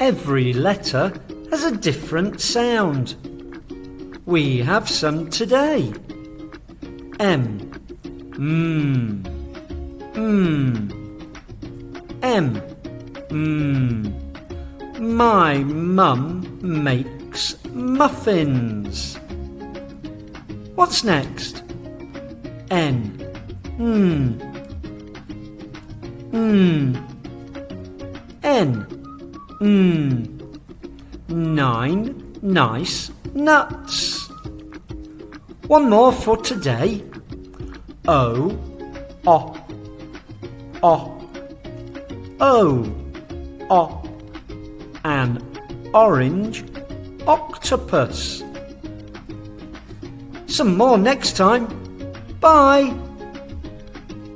Every letter has a different sound. We have some today. M. M. My mum makes muffins. What's next? N. N. 9 nice nuts. One more for today. O. An orange octopus. Some more next time. Bye.